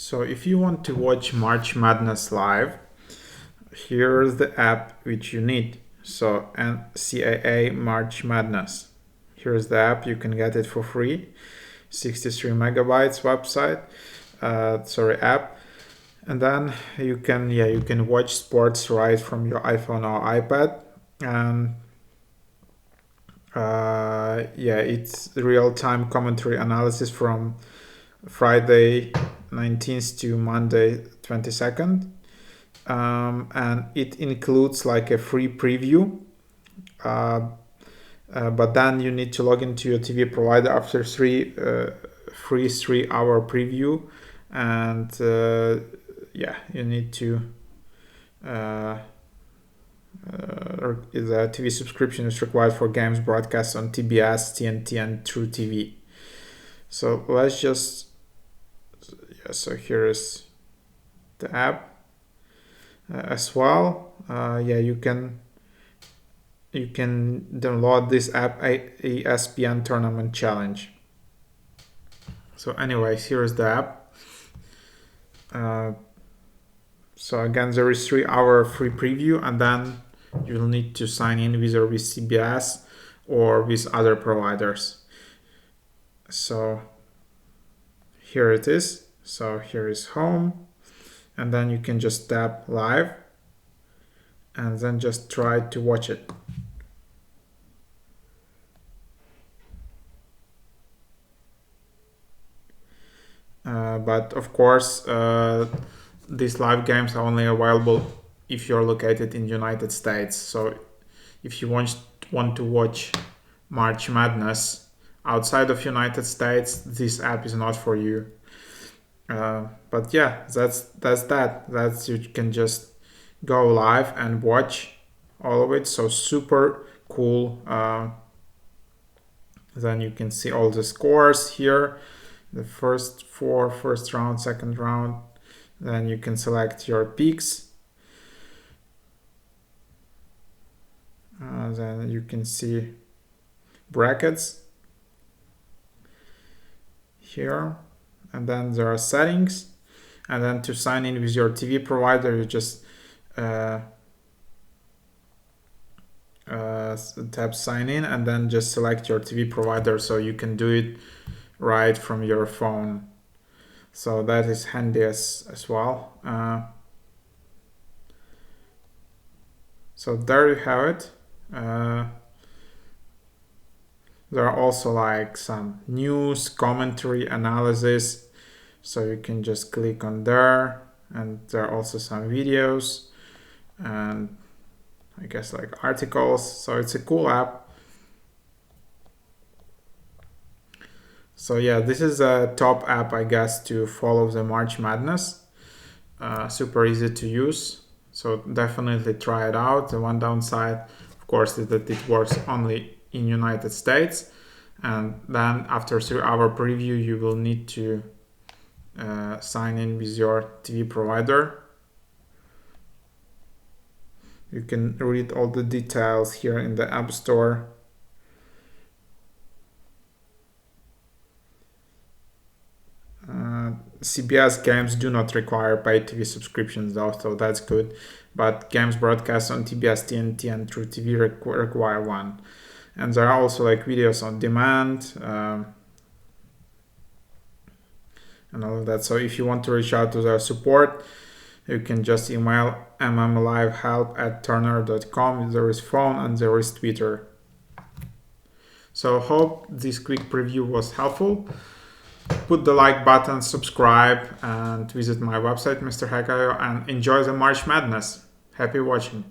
So if you want to watch March Madness live, here's the app which you need. So NCAA March Madness. Here's the app. You can get it for free. 63 megabytes website. App. And then you can watch sports right from your iPhone or iPad. And it's real-time commentary analysis from Friday 19th to Monday 22nd. And it includes like a free preview. But then you need to log into your TV provider after free 3-hour preview. And you need to the TV subscription is required for games broadcast on TBS, TNT, and True TV. So let's just so here is the app as well. You can download this app, ESPN Tournament Challenge. So anyways, here is the app. So again, there is 3-hour free preview, and then you'll need to sign in either with CBS or with other providers. So here it is. So here is home, and then you can just tap live and then just try to watch it. But of course, these live games are only available if you're located in the United States. So if you want to watch March Madness outside of United States, this app is not for you. But yeah, that's that. That's you can just go live and watch all of it. So super cool. Then you can see all the scores here. The first round, second round. Then you can select your picks. Then you can see brackets here. And then there are settings. And then to sign in with your TV provider, you just tap sign in and then just select your TV provider, so you can do it right from your phone. So that is handy as well. So there you have it. There are also like some news, commentary, analysis. So you can just click on there, and there are also some videos and I guess like articles. So it's a cool app. So yeah, this is a top app, I guess, to follow the March Madness. Super easy to use. So definitely try it out. The one downside, of course, is that it works only in United States. And then after 3-hour preview, you will need to sign in with your TV provider. You can read all the details here in the App Store. CBS games do not require paid TV subscriptions though, so that's good. But games broadcast on TBS, TNT, and True TV require one. And there are also like videos on demand and all of that. So if you want to reach out to their support, you can just email mmlivehelp@turner.com. There is phone and there is Twitter. So hope this quick preview was helpful. Put the like button, subscribe, and visit my website, Mr. Hakayo, and enjoy the March Madness. Happy watching.